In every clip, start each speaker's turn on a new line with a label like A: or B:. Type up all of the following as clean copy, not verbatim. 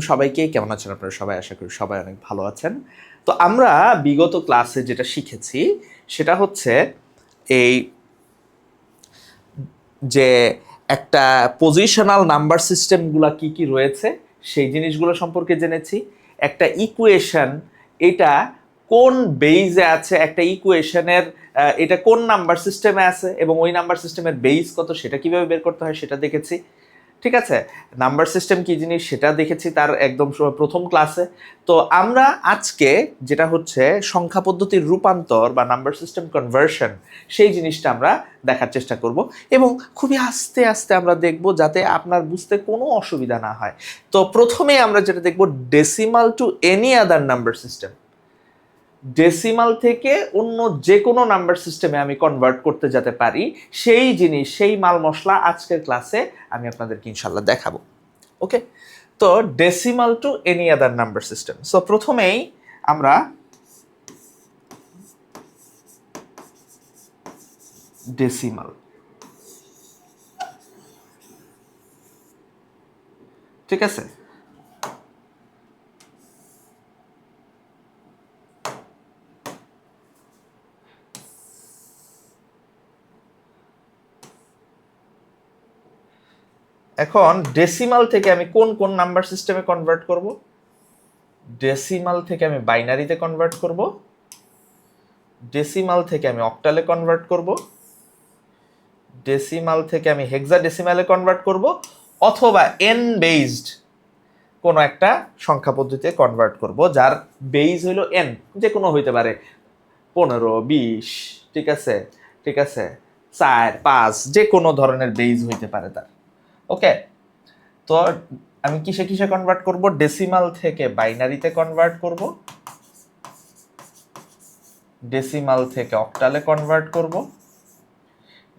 A: সবাইকে কেমন আছেন আপনারা সবাই? আশা করি সবাই অনেক ভালো আছেন। তো আমরা বিগত ক্লাসে যেটা শিখেছি সেটা হচ্ছে এই যে একটা পজিশনাল নাম্বার সিস্টেমগুলা কি কি রয়েছে সেই জিনিসগুলো সম্পর্কে জেনেছি। একটা ইকুয়েশন এটা কোন বেইজে আছে, একটা ইকুয়েশনের এটা কোন নাম্বার সিস্টেমে আছে এবং ওই নাম্বার সিস্টেমের বেইজ কত সেটা কিভাবে বের করতে হয় সেটা দেখেছি। ঠিক আছে, নাম্বার সিস্টেম কি জিনিস সেটা দেখেছি তার একদম প্রথম ক্লাসে। তো আমরা আজকে যেটা হচ্ছে সংখ্যা পদ্ধতির রূপান্তর বা নাম্বার সিস্টেম কনভার্সন সেই জিনিসটা আমরা দেখার চেষ্টা করব এবং খুবই আস্তে আস্তে আমরা দেখব যাতে আপনার বুঝতে কোনো অসুবিধা না হয়। তো প্রথমে আমরা যেটা দেখব decimal to any other number system. Decimal থেকে অন্য যে কোনো নাম্বার সিস্টেমে আমি কনভার্ট করতে যেতে পারি সেই জিনিস, সেই মাল মশলা আজকের ক্লাসে আমি আপনাদেরকে ইনশাল্লাহ দেখাবো। ওকে, তো decimal to any other number system. So প্রথমেই আমরা ডেসিমাল, ঠিক আছে, এখন ডেসিমাল থেকে আমি কোন কোন নাম্বার সিস্টেমে কনভার্ট করব? ডেসিমাল থেকে আমি বাইনারিতে কনভার্ট করব, ডেসিমাল থেকে আমি অক্টালে কনভার্ট করব, ডেসিমাল থেকে আমি হেক্সাডেসিমালে কনভার্ট করব, অথবা এন বেসড কোনো একটা সংখ্যা পদ্ধতিতে কনভার্ট করব যার বেইজ হইল এন, যে কোনো হইতে পারে 15, 20, ঠিক আছে, ঠিক আছে, 4, 5, যে কোনো ধরনের বেইজ হইতে পারে তার। ওকে, তো আমি কিসে কিসে কনভার্ট করব? ডেসিমাল থেকে বাইনারিতে কনভার্ট করব, ডেসিমাল থেকে অক্টালে কনভার্ট করব,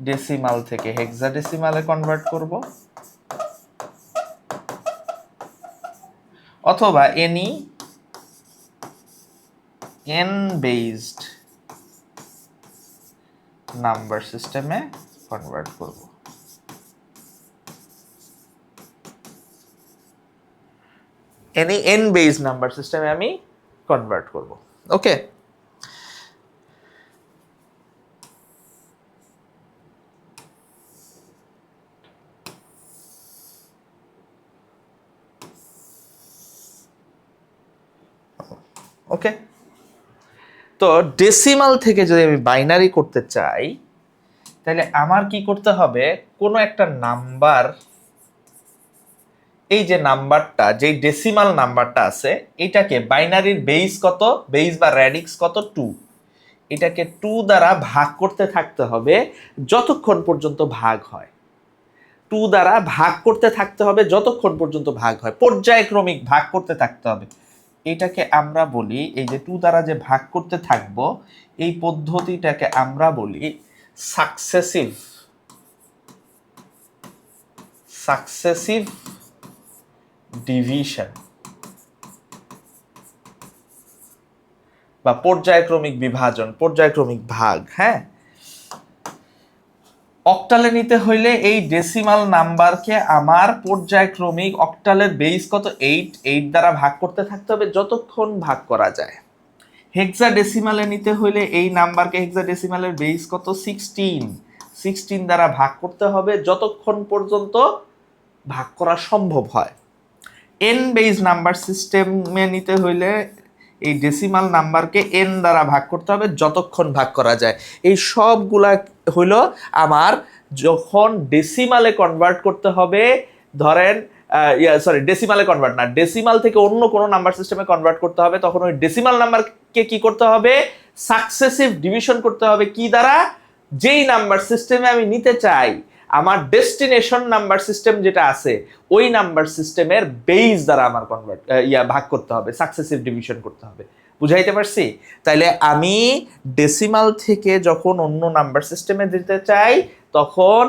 A: ডেসিমাল থেকে হেক্সাডেসিমালে কনভার্ট করব, অথবা এনি এন বেসড নাম্বার সিস্টেমে কনভার্ট করব। এনি এন বেস নাম্বার সিস্টেমে আমি কনভার্ট করব। ওকে, ওকে, তো ডেসিমাল থেকে যদি আমি বাইনারি করতে চাই তাহলে আমার কি করতে হবে? কোনো একটা নাম্বার, এই যে নাম্বারটা, যে ডেসিমাল নাম্বারটা আছে এটাকে বাইনারির বেস কত, বেস বা র্যাডিক্স কত, 2, এটাকে 2 দ্বারা ভাগ করতে থাকতে হবে যতক্ষণ পর্যন্ত ভাগ হয়। 2 দ্বারা ভাগ করতে থাকতে হবে যতক্ষণ পর্যন্ত ভাগ হয়, পর্যায়ক্রমিক ভাগ করতে থাকতে হবে। এটাকে আমরা বলি, এই যে 2 দ্বারা যে ভাগ করতে থাকবো এই পদ্ধতিটাকে আমরা বলি সাকসেসিভ ডিভিশন বা পর্যায়ক্রমিক বিভাজন, পর্যায়ক্রমিক ভাগ। হ্যাঁ, অক্টালে নিতে হইলে এই ডেসিমাল নাম্বারকে আমার পর্যায়ক্রমিক, অক্টালের বেস কত, 8 দ্বারা ভাগ করতে থাকতে হবে যতক্ষণ ভাগ করা যায়। হেক্সাডেসিমালে নিতে হইলে এই নাম্বারকে, হেক্সাডেসিমালের বেস কত, 16 দ্বারা ভাগ করতে হবে যতক্ষণ পর্যন্ত ভাগ করা সম্ভব হয়। এন বেস নাম্বার সিস্টেমে নিতে হইলে এই ডেসিমাল নাম্বারকে এন দ্বারা ভাগ করতে হবে যতক্ষণ ভাগ করা যায়। এই সবগুলা হইল আমার যখন ডেসিমালে কনভার্ট করতে হবে, ধরেন ডেসিমালে কনভার্ট না, ডেসিমাল থেকে অন্য কোনো নাম্বার সিস্টেমে কনভার্ট করতে হবে, তখন ওই ডেসিমাল নাম্বারকে কি করতে হবে? সাকসেসিভ ডিভিশন করতে হবে। কি দ্বারা? যেই নাম্বার সিস্টেমে আমি নিতে চাই, আমার ডেস্টিনেশন নাম্বার সিস্টেম যেটা আছে ওই নাম্বার সিস্টেমের বেস দ্বারা আমার কনভার্ট ভাগ করতে হবে, সাকসেসিভ ডিভিশন করতে হবে। বুঝাইতে পারছি? তাইলে আমি ডেসিমাল থেকে যখন অন্য নাম্বার সিস্টেমে দিতে চাই তখন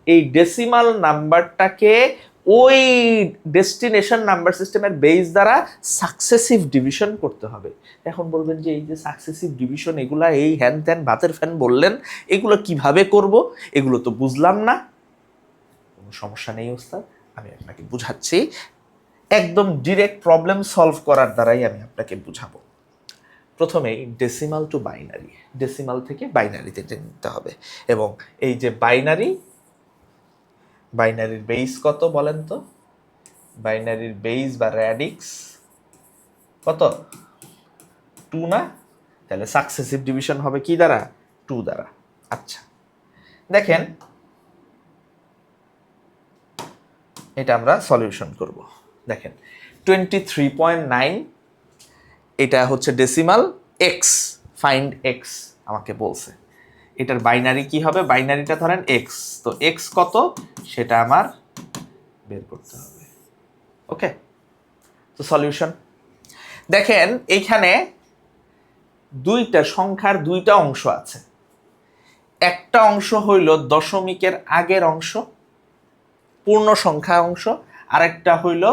A: এই ডেসিমাল নাম্বারটাকে ওই ডেস্টিনেশন নাম্বার সিস্টেমের বেস দ্বারা সাকসেসিভ ডিভিশন করতে হবে। এখন বলবেন যে এই যে সাকসেসিভ ডিভিশন, এগুলা এই হ্যান ত্যান ভাতের ফ্যান বললেন, এগুলো কিভাবে করব? এগুলো তো বুঝলাম না। কোনো সমস্যা নেই ওস্তাদ, আমি আপনাকে বুঝাচ্ছি। একদম ডিরেক্ট প্রবলেম সলভ করার দ্বারাই আমি আপনাকে বুঝাবো। প্রথমেই ডেসিমাল টু বাইনারি, ডেসিমাল থেকে বাইনারিতে নিতে হবে। এবং এই যে বাইনারির বেস কত বলেন তো? বাইনারির বেস বা র্যাডিক্স কত? 2 না? তাহলে সাকসেসিভ ডিভিশন হবে কি দ্বারা? 2 দ্বারা। আচ্ছা দেখেন, এটা আমরা সলিউশন করব। দেখেন 23.9, এটা হচ্ছে ডেসিমাল, এক্স, ফাইন্ড এক্স আমাকে বলছে। এটার বাইনারি কি হবে? বাইনারিটা ধরেন এক্স, তো এক্স কত সেটা আমার বের করতে হবে। ওকে, তো সলিউশন দেখেন, এইখানে দুইটা সংখ্যার দুইটা অংশ আছে। একটা অংশ হইল দশমিকের আগের অংশ, পূর্ণ সংখ্যা অংশ, আরেকটা হইল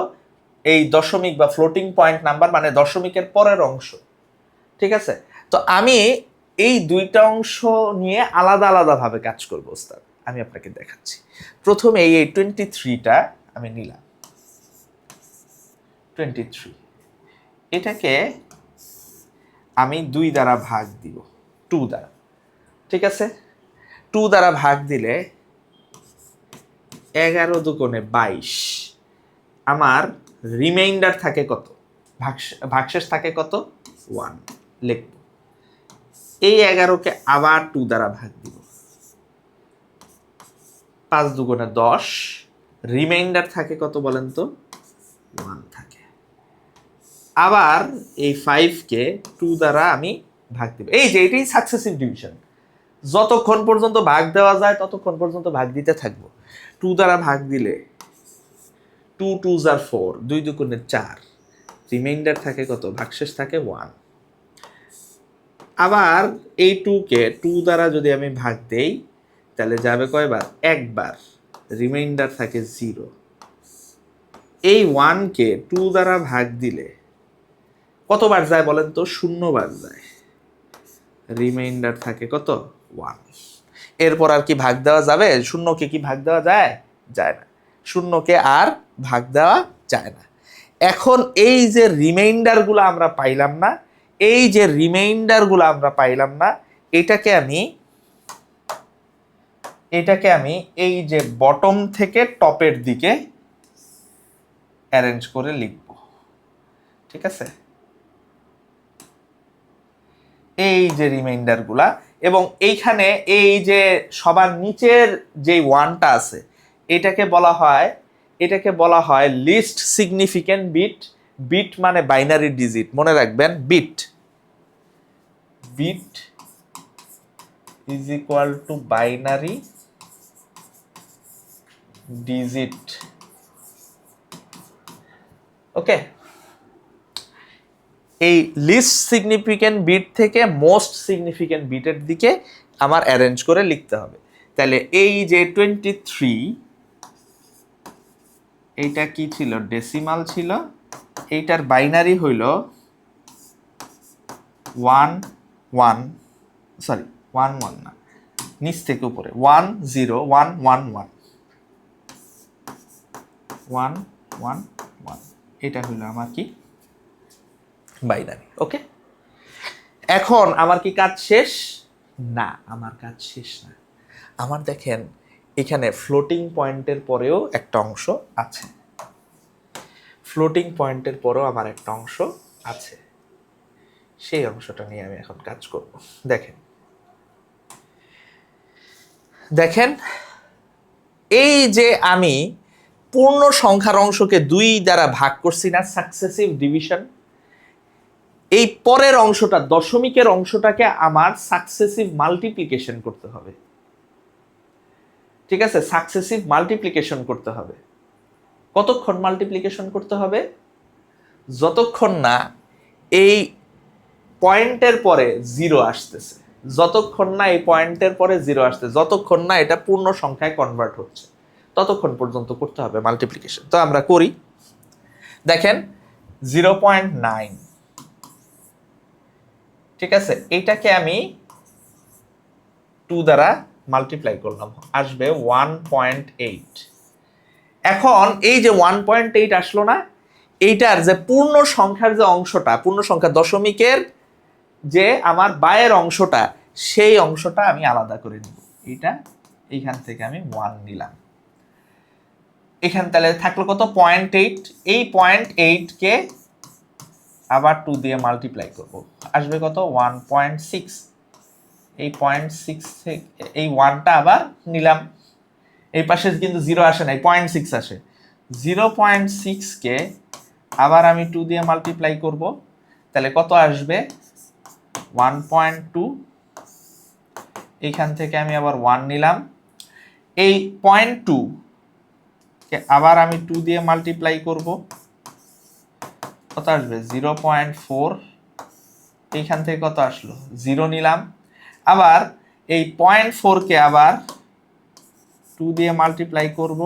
A: এই দশমিক বা ফ্লোটিং পয়েন্ট নাম্বার, মানে দশমিকের পরের অংশ। ঠিক আছে, তো আমি এই দুইটা অংশ নিয়ে আলাদা আলাদাভাবে কাজ করব ওস্তাদ, আমি আপনাকে দেখাচ্ছি। প্রথমে এই 23টা আমি নিলাম, 23, এটাকে আমি 2 দ্বারা ভাগ দিব, 2 দ্বারা। ঠিক আছে, 2 দ্বারা ভাগ দিলে 11 দুগুণে 22, আমার রিমাইন্ডার থাকে কত? ভাগশেষ থাকে কত? 1 লিখব। এই 11কে আবার 2 দ্বারা ভাগ দিব, 5 দুগুণে 10, রিমাইন্ডার থাকে কত বলেন তো? 1 থাকে। আবার এই 5কে 2 দ্বারা আমি ভাগ দিব। এই যে এটাই সাকসেসিভ ডিভিশন, যতক্ষণ পর্যন্ত ভাগ দেওয়া যায় ততক্ষণ পর্যন্ত ভাগ দিতে থাকবো। 2 দ্বারা ভাগ দিলে 2 2s are 4, 2 দুগুণে 4, রিমাইন্ডার থাকে কত? ভাগশেষ থাকে 1। আবার এই 2কে 2 দ্বারা যদি আমি ভাগ দেই তাহলে যাবে কয়বার? একবার, রিমাইন্ডার থাকে 0। এই 1কে 2 দ্বারা ভাগ দিলে কতবার যায় বলেন তো? 0 বার যায়, রিমাইন্ডার থাকে কত? 1। এরপর আর কি ভাগ দেওয়া যাবে? শূন্যকে কি ভাগ দেওয়া যায়? যায় না, শূন্যকে আর ভাগ দেওয়া যায় না। এখন এই যে রিমাইন্ডারগুলো আমরা পাইলাম না, এই যে রিমাইন্ডারগুলো আমরা পাইলাম না, এটাকে আমি এই যে বটম থেকে টপের দিকে অ্যারেঞ্জ করে লিখব। ঠিক আছে, এই যে রিমাইন্ডারগুলা, এবং এইখানে এই যে সবার নিচের যে 1টা আছে এটাকে বলা হয় লিস্ট সিগনিফিক্যান্ট বিট। বিট মানে বাইনারি ডিজিট, মনে রাখবেন, bit is equal to binary digit. Okay, এই লিস্ট সিগনিফিক্যান্ট বিট থেকে মোস্ট সিগনিফিক্যান্ট বিটের দিকে আমার অ্যারেঞ্জ করে লিখতে হবে। তাহলে এই যে 23, এইটা কি ছিল? ডেসিমাল ছিল। এইটার বাইনারি হইল 1 1, সরি 1 1 না, নিচ থেকে উপরে 1 0 1 1 1 1 1 1, এটা হইল আমার কি? বাইনারি। ওকে, এখন আমার কি কাজ শেষ? না, আমার কাজ শেষ না। আমার দেখেন এখানে ফ্লোটিং পয়েন্টের পরেও একটা অংশ আছে, ফ্লোটিং পয়েন্টের পরেও আমার একটা অংশ আছে, সেই অংশটা নিয়ে আমি এখন কাজ করব। দেখেন এই যে আমি পূর্ণ সংখ্যার অংশকে 2 দ্বারা ভাগ করছি না, সাকসেসিভ ডিভিশন, এই পরের অংশটা দশমিকের অংশটাকে আমার সাকসেসিভ মাল্টিপ্লিকেশন করতে হবে। ঠিক আছে, সাকসেসিভ মাল্টিপ্লিকেশন করতে হবে। কতক্ষণ মাল্টিপ্লিকেশন করতে হবে? যতক্ষণ না এই পয়েন্টের পরে 0 আসতেছে, যতক্ষণ না এই পয়েন্টের পরে 0 আসতেছে, যতক্ষণ না এটা পূর্ণ সংখ্যায় কনভার্ট হচ্ছে, ততক্ষণ পর্যন্ত করতে হবে মাল্টিপ্লিকেশন। তো আমরা করি। দেখেন 0.9, ঠিক আছে, এইটাকে আমি 2 দ্বারা মাল্টিপ্লাই করলাম, আসবে 1.8। এখন এই যে 1.8 আসলো না, এইটার যে পূর্ণ সংখ্যার যে অংশটা, পূর্ণ সংখ্যা দশমিকের যে আমার বায়ের অংশটা, সেই অংশটা আমি আলাদা করে নিব। এইটা এইখান থেকে আমি 1 নিলাম। এখান তাহলে থাকলো কত? 0.8। এই 0.8 কে আবার 2 দিয়ে মাল্টিপ্লাই করব, আসবে কত? 1.6। এই 0.6 থেকে এই 1টা আবার নিলাম। এই পাশে কিন্তু 0 আসে নাই, 0.6 আসে। 0.6 কে আবার আমি 2 দিয়ে মাল্টিপ্লাই করব, তাহলে কত আসবে? 1.2। এইখান থেকে আমি আবার 1 নিলাম। এই 0.2 কে আবার আমি 2 দিয়ে মাল্টিপ্লাই করব, কত আসবে? 0.4। এইখান থেকে কত আসলো? 0 নিলাম। আবার এই 0.4 কে আবার 2 দিয়ে মাল্টিপ্লাই করব,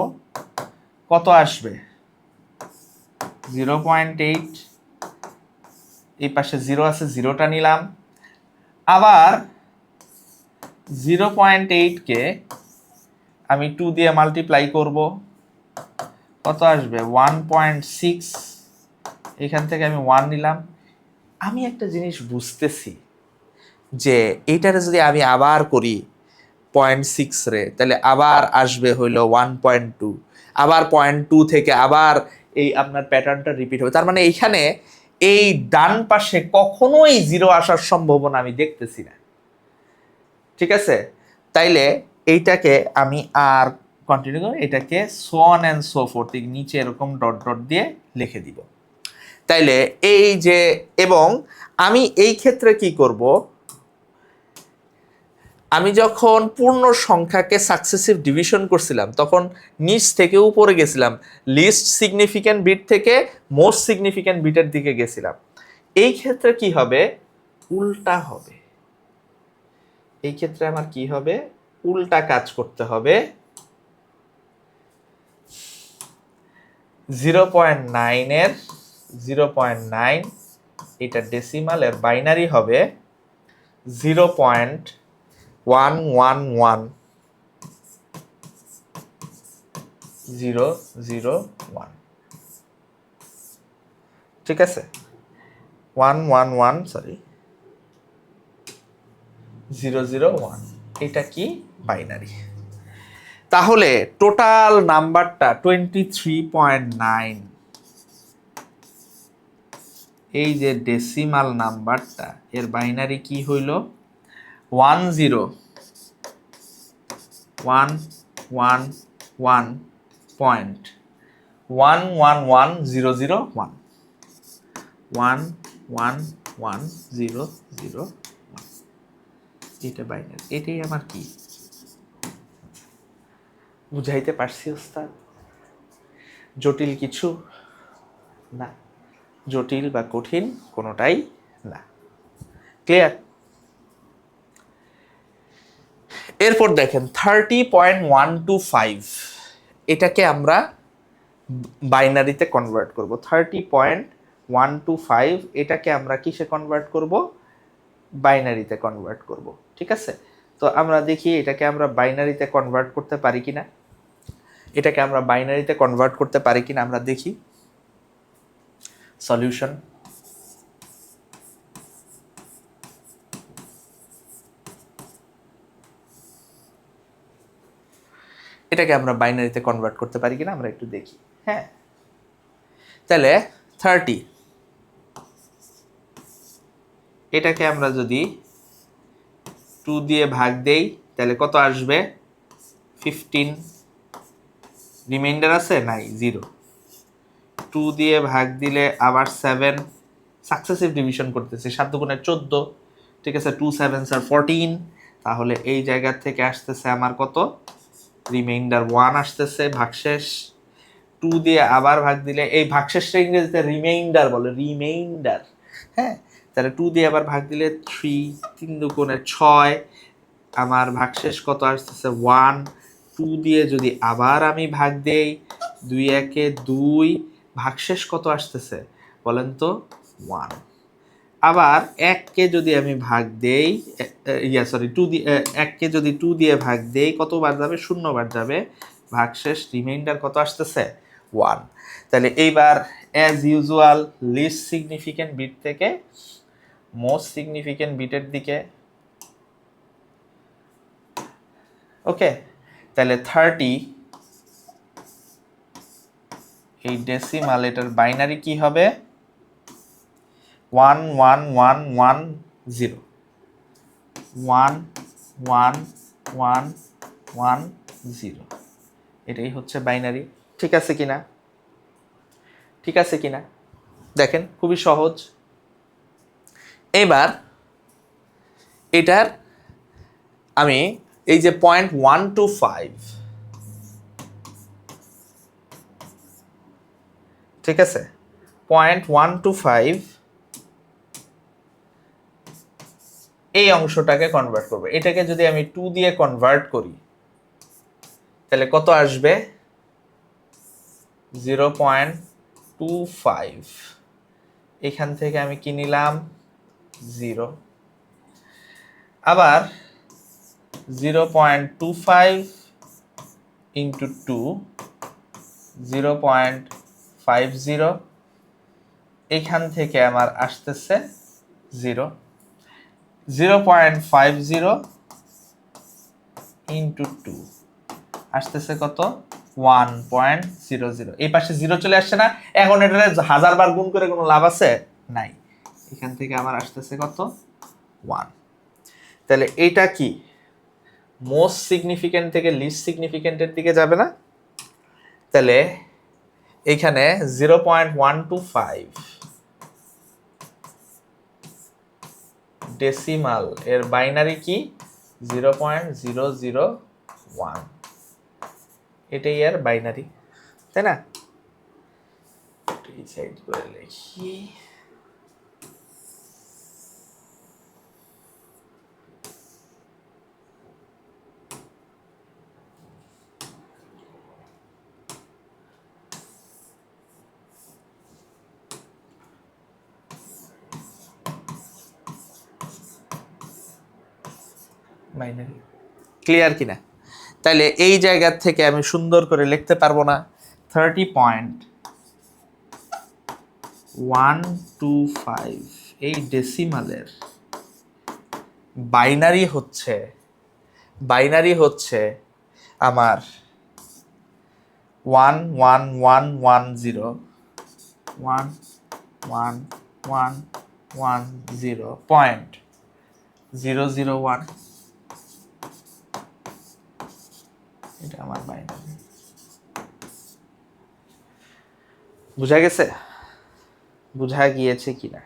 A: কত আসবে? 0.8। এই পাশে 0 আছে, 0টা নিলাম। আবার 0.8 কে আমি 2 দিয়ে মাল্টিপ্লাই করব, কত আসবে? 1.6। এখান থেকে আমি 1 নিলাম। আমি একটা জিনিস বুঝতেছি যে এইটারে যদি আমি আবার করি 0.6 রে, তাহলে আবার আসবে হইলো 1.2। আবার 0.2 থেকে আবার এই আপনার প্যাটার্নটা রিপিট হবে। তার মানে এইখানে এই ডান পাশে কখনোই 0 আসার সম্ভাবনা আমি দেখতেছি না। ঠিক আছে? তাইলে এইটাকে আমি আর কন্টিনিউ করব, এটাকে so on and so fourth, নিচে এরকম ডট ডট দিয়ে লিখে দিব। তাইলে এই যে, এবং আমি এই ক্ষেত্রে কি করব? আমি যখন পূর্ণ সংখ্যাকে সাকসেসিভ ডিভিশন করছিলাম তখন নিচ থেকে উপরে গেছিলাম, লিস্ট সিগনিফিক্যান্ট বিট থেকে মোস্ট সিগনিফিক্যান্ট বিটের দিকে গেছিলাম। এই ক্ষেত্রে কি হবে? উল্টা হবে। এই ক্ষেত্রে আমার কি হবে? উল্টা কাজ করতে হবে। 0.9 এর 0.9 এটা ডেসিমাল, এর বাইনারি হবে 0.111001। ঠিক আছে? 001। এটা কি? বাইনারি। তাহলে টোটাল নাম্বারটা 23.9। এই যে ডেসিমাল নাম্বারটা, এর বাইনারি কি হইল? 10111.111001। 1111001। এটা বাইনারি। এটাই আমার কি? বুঝাইতে পারছি ওস্তাদ? জটিল কিছু না, জটিল বা কঠিন কোনোটাই না। ক্লিয়ার? এরপর দেখেন 30.125, এটাকে আমরা বাইনারিতে কনভার্ট করব। 30.125 এটাকে আমরা কিসে কনভার্ট করব? বাইনারিতে কনভার্ট করব। ঠিক আছে? তো আমরা দেখি এটাকে আমরা বাইনারিতে কনভার্ট করতে পারি কিনা। এটাকে আমরা বাইনারিতে কনভার্ট করতে পারি কিনা আমরা দেখি। সলিউশন, এটাকে আমরা বাইনারিতে কনভার্ট করতে পারি কিনা আমরা একটু দেখি। হ্যাঁ, তাহলে 30, এটাকে আমরা যদি 2 দিয়ে ভাগ দেই তাহলে কত আসবে? 15। রিমাইন্ডার আছে? নাই, 0। 2 দিয়ে ভাগ দিলে আবার 7। সাকসেসিভ ডিভিশন করতেছে, 7 দুগুণে 14। ঠিক আছে? 2 7s are 14। তাহলে এই জায়গা থেকে আসতেছে আমার কত? রিমাইন্ডার 1 আসতেছে, ভাগশেষ। 2 দিয়ে আবার ভাগ দিলে, এই ভাগশেষটা ইংরেজিতে রিমাইন্ডার বলে, রিমাইন্ডার। হ্যাঁ, তাহলে 2 দিয়ে আবার ভাগ দিলে 3, 3 দুগুণে 6। আমার ভাগশেষ কত আসতেছে? 1। 2 দিয়ে যদি আবার আমি ভাগ দেই, 2 একে 2, ভাগশেষ কত আসতেছে বলেন তো? 1। আবার 1কে যদি আমি ভাগ দেই, 2 দিয়ে 1কে যদি 2 দিয়ে ভাগ দেই কতবার যাবে? 0 বার যাবে। ভাগশেষ রিমাইন্ডার কত আসতেছে? 1। তাহলে এইবার as usual least significant bit থেকে মোস্ট সিগনিফিকেন্ট বিটের দিকে। ওকে, তাহলে 30 এই ডেসিমাল, এটার বাইনারি কি হবে? 11110 11110, এটাই হচ্ছে বাইনারি। ঠিক আছে কিনা? ঠিক আছে কিনা দেখেন, খুবই সহজ। এবার এটার আমি এই যে 0.125, ঠিক আছে, 0.125 এই অংশটাকে কনভার্ট করবো। এটাকে যদি আমি 2 দিয়ে কনভার্ট করি তাহলে কত আসবে? 0.25। এখান থেকে আমি কি নিলাম? 0। আবার 0.25 ইন্টু 2, 0.50। এখান থেকে আমার আসতেছে 0। 0.50 ইন্টু 2 আসতেছে কত? 1.00। এই পাশে 0 চলে আসছে না? এখন এটা 1000 বার গুণ করে কোনো লাভ আছে? নাই। এখান থেকে আমার আসতেছে কত? 1। তাহলে এটা কি মোস্ট সিগনিফিকেন্ট থেকে লিস্ট সিগনিফিকেন্টের দিকে যাবে না? তাহলে এখানে 0.125 ডেসিমাল এর বাইনারি কি? 0.001, এটাই এর বাইনারি, তাই না? এই সাইড করে লিখি। বাইনারি ক্লিয়ার কিনা? তাহলে এই জায়গা থেকে আমি সুন্দর করে লিখতে পারবো না? 30.125 এই ডেসিমালের বাইনারি আমার 11110 11110.001, এটা আমার বাইনারি। বুঝা গেছে? বুঝা গিয়েছে কিনা?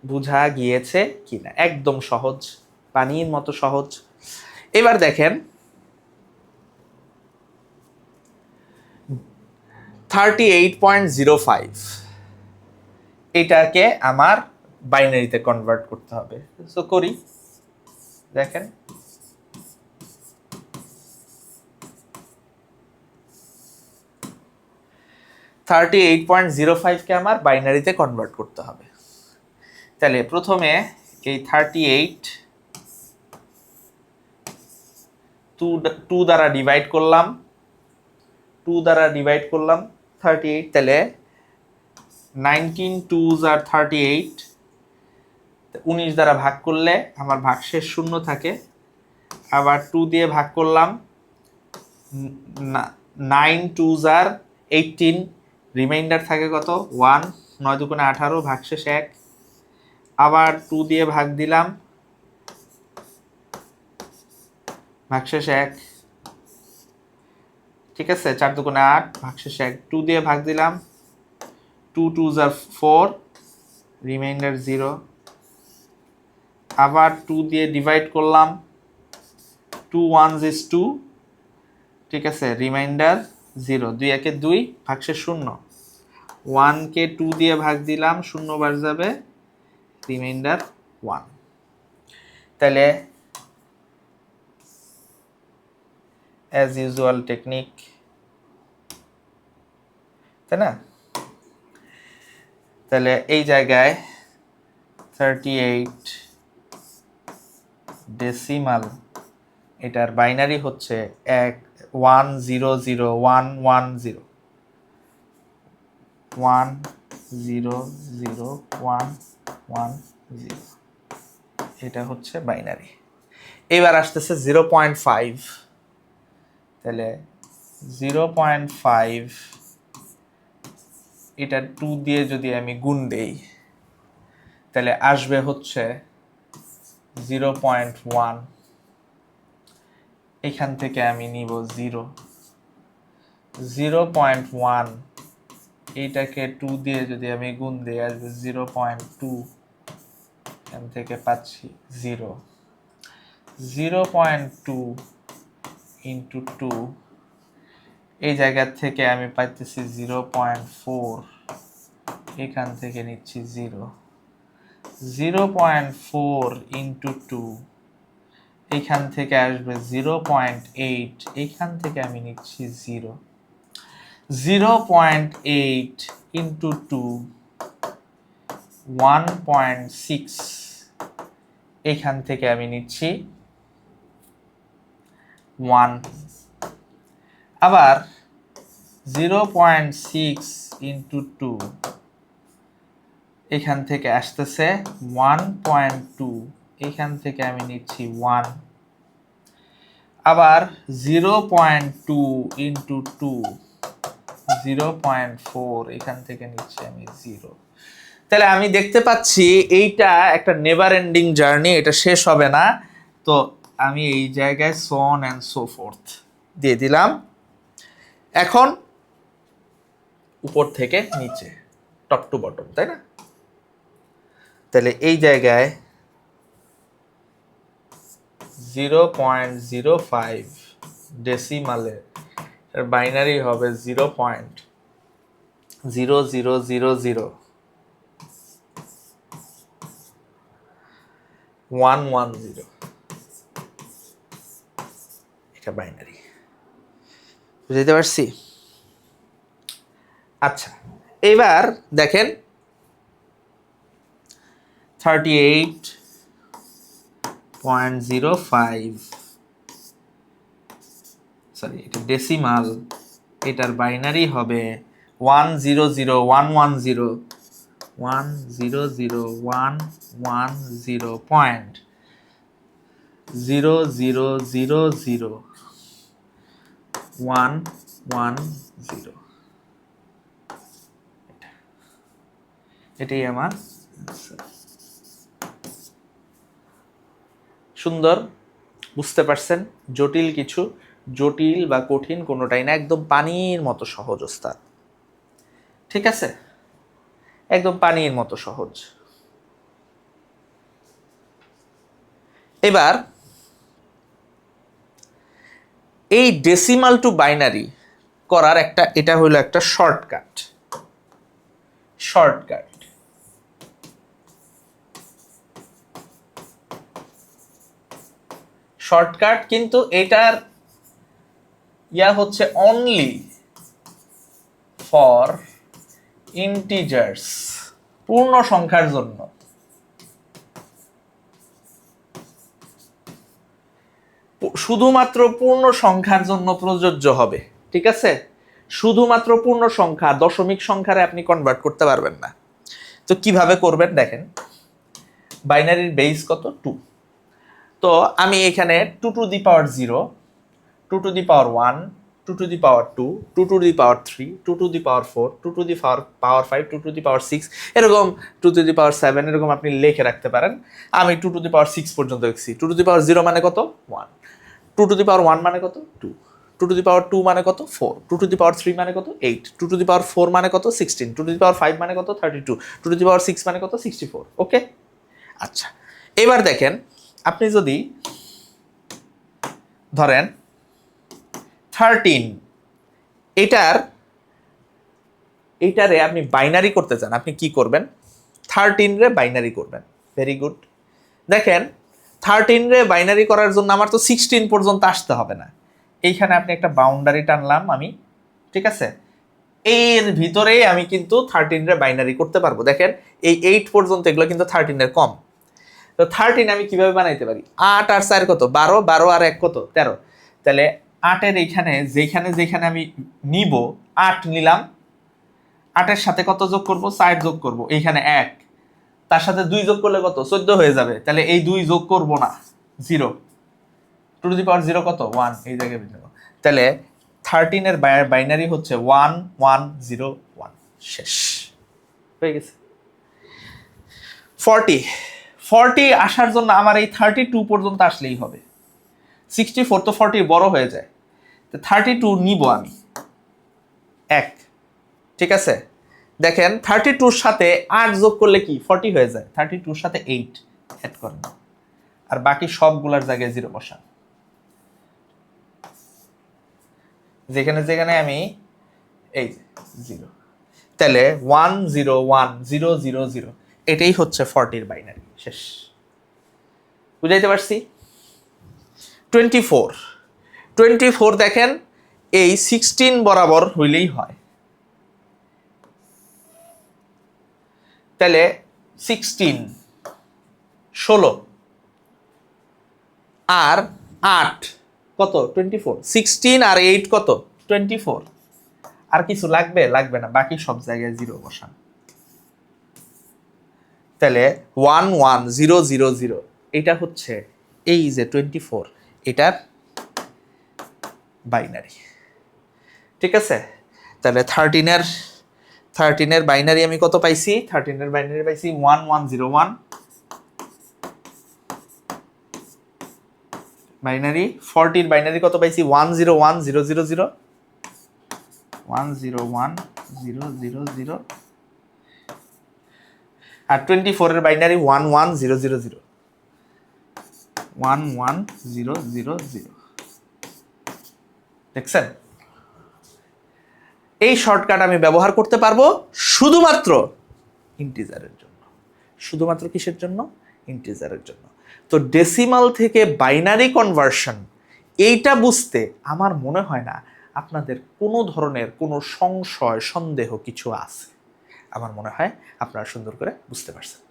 A: বুঝা গিয়েছে কিনা? একদম সহজ, পানির মতো সহজ। এবার দেখেন 38.05 এটাকে আমার বাইনারিতে কনভার্ট করতে হবে। সো করি, দেখেন। থার্টি 38.05 কে আমার বাইনারিতে কনভার্ট করতে হবে। তাহলে প্রথমে এই 38 2 দ্বারা ডিভাইড করলাম, 38। তাহলে 19 2s আর 38, 19 দ্বারা ভাগ করলে আমার ভাগশেষ 0 থাকে। আবার 2 দিয়ে ভাগ করলাম, 9 2s আর 18, রিমাইন্ডার থাকে কত? 1। 9 দুগুণে 18, ভাগশেষ 1। আবার 2 দিয়ে ভাগ দিলাম, ভাগশেষ 1। ঠিক আছে, 4 দুগুণে 8, ভাগশেষ 1। 2 দিয়ে ভাগ দিলাম, 2 2s আর 4, রিমাইন্ডার 0। আবার 2 দিয়ে ডিভাইড করলাম, 2 1s is 2, ঠিক আছে, রিমাইন্ডার 0। 2 একে 2, ভাগশেষ 0। 1 কে 2 দিয়ে ভাগ দিলাম, 0 বার যাবে, রিমাইন্ডার 1। তাহলে অ্যাজ ইউজুয়াল টেকনিক, তাই না? তাহলে এই জায়গায় 38 ডেসিমাল, এটার বাইনারি হচ্ছে 100110। 1 0 0 1 1 0, এটা হচ্ছে বাইনারি। এবার আসতেছে 0.5, তাহলে 0.5 এটা 2 দিয়ে যদি আমি গুণ দেই তাহলে আসবে হচ্ছে 0.1, এখান থেকে আমি নিব 0, 0.1 এইটাকে 2 দিয়ে যদি আমি গুণ দিই আসবে 0.2, এখান থেকে পাচ্ছি 0, 0.2 ইন্টু 2, এই জায়গা থেকে আমি পাইতেছি 0.4, এখান থেকে নিচ্ছি 0, 0.4 ইন্টু 2, এখান থেকে আসবে 0.8, এখান থেকে আমি নিচ্ছি 0, 0.8 ইন্টু 2 1.6, এখান থেকে আমি নিচ্ছি 1, আবার 0.6 ইন্টু 2, এখান থেকে আসতেছে 1.2, এখান থেকে আমি নিচ্ছি 1, আবার 0.2 ইন্টু 2 0.4, এখান থেকে নিচ্ছি আমি 0। তাহলে আমি দেখতে পাচ্ছি এইটা একটা নেভার এন্ডিং জার্নি, এটা শেষ হবে না। তো আমি এই জায়গায় so on and so fourth দিয়ে দিলাম। এখন উপর থেকে নিচে, টপ টু বটম, তাই না? তাহলে এই জায়গায় 0.05 ডেসিমালে বাইনারি হবে 0.0000110, এটা বাইনারি। বুঝতে পারছি? আচ্ছা, এবার দেখেন 38.05, সরি এটা ডেসিমাল, এটার বাইনারি হবে 1000110, এটাই আমার সুন্দর। বুঝতে পারছেন? জটিল কিছু, জটিল বা কঠিন কোনোটাই না, একদম পানির মতো সহজ ওস্তাদ। ঠিক আছে, একদম পানির মতো সহজ। এবার এই ডেসিমাল টু বাইনারি করার একটা, এটা হলো একটা শর্টকাট। শর্টকাট কিন্তু এটার ইয়া হচ্ছে অনলি ফর ইন্টিজার্স, পূর্ণ সংখ্যার জন্য। শুধুমাত্র পূর্ণ সংখ্যার জন্য প্রযোজ্য হবে। ঠিক আছে, শুধুমাত্র পূর্ণ সংখ্যা, দশমিক সংখ্যারে আপনি কনভার্ট করতে পারবেন না। তো কিভাবে করবেন দেখেন, বাইনারির বেস কত? 2। তো আমি এখানে 2 to the power 0, 2 to the power 1, 2 to the power 2, 2 to the power 3, 2 to the power 4, 2 to the power 5, 2 to the power 6, এরকম 2 টু দি পাওয়ার 7, এরকম আপনি লিখে রাখতে পারেন। আমি 2 টু দি পাওয়ার 6 পর্যন্ত লিখছি। 2 টু দি পাওয়ার 0 মানে কত? 1। 2 টু দি পাওয়ার 1 মানে কত? 2। 2 টু দি পাওয়ার 2 মানে কত? 4। 2 টু দি পাওয়ার 3 মানে কত? 8। 2 টু দি পাওয়ার 4 মানে কত? 16। 2 টু দি পাওয়ার 5 মানে কত? 32। 2 টু দি পাওয়ার 6 মানে কত? 64। ওকে, আচ্ছা। এবার দেখেন, আপনি যদি ধরেন 13, এইটারে আপনি বাইনারি করতে চান, আপনি কি করবেন? 13 রে বাইনারি করবেন। Very good. দেখেন 13 রে বাইনারি করার জন্য আমার তো 16 পর্যন্ত আসতে হবে না। এইখানে আপনি একটা বাউন্ডারি টানলাম আমি, ঠিক আছে? এর ভিতরেই আমি কিন্তু 13 রে বাইনারি করতে পারবো। দেখেন এই 8 পর্যন্ত, এগুলো কিন্তু 13 এর কম। তো 13 আমি কিভাবে বানাইতে পারি? 8 আর 4 কত? 12, 12 আর 1 কত? 13। তাহলে 8 এর এইখানে যেখানে যেখানে আমি নিব 8 নিলাম, 8-এর সাথে কত যোগ করব? 4 যোগ করব। এইখানে 1, তার সাথে 2 যোগ করলে কত? 14 হয়ে যাবে। তাহলে এই 2 যোগ করব না, 0। 2 টু দি পাওয়ার 0 কত? 1। এই জায়গায় বের করব। তাহলে 13 এর বাইনারি হচ্ছে 1 1 0 1। শেষ হয়ে গেছে। 40 আসার জন্য আমার এই 32 পর্যন্ত আসলেই হবে। 64 তো 40 বড় হয়ে যায়, তো 32 নিব আমি 1। ঠিক আছে, দেখেন 32-র সাথে 8 যোগ করলে কি 40 হয়ে যায়। 32-র সাথে 8 অ্যাড করেন, আর বাকি সবগুলোর জায়গায় 0 বসান। যেখানে যেখানে আমি এই 0, তাহলে 1 0 1 0 0 0, এটাই হচ্ছে 40-র বাইনারি। শেষ, বুঝাইতে পারছি? 24 দেখেন এই 16 বরাবর হইলেই হয়। তাহলে 16 16 আর 8 কত? 24। 16 আর 8 কত? 24। আর কিছু লাগবে? লাগবে না, বাকি সব জায়গায় 0 বসান। তাহলে 1 1 0 0 0, এটা হচ্ছে এই যে 24, এটার বাইনারি। ঠিক আছে, তাহলে 13-এর বাইনারি আমি কত পাইছি? 13-এর বাইনারি পাইছি 1 1 0 1 বাইনারি। 40-র বাইনারি কত পাইছি? 1 0 1 0 0 0 1 0 1 0 0 0। আর 24-এর বাইনারি 1 1 0 0 0 1 1 0 0 0। দেখছেন, এই শর্টকাট আমি ব্যবহার করতে পারবো শুধুমাত্র ইন্টিজারের জন্য। শুধুমাত্র কিসের জন্য? ইন্টিজারের জন্য। তো ডেসিমাল থেকে বাইনারি কনভার্সন, এইটা বুঝতে আমার মনে হয় না আপনাদের কোনো ধরনের কোনো সংশয় সন্দেহ কিছু আছে। আমার মনে হয় আপনারা সুন্দর করে বুঝতে পারছেন।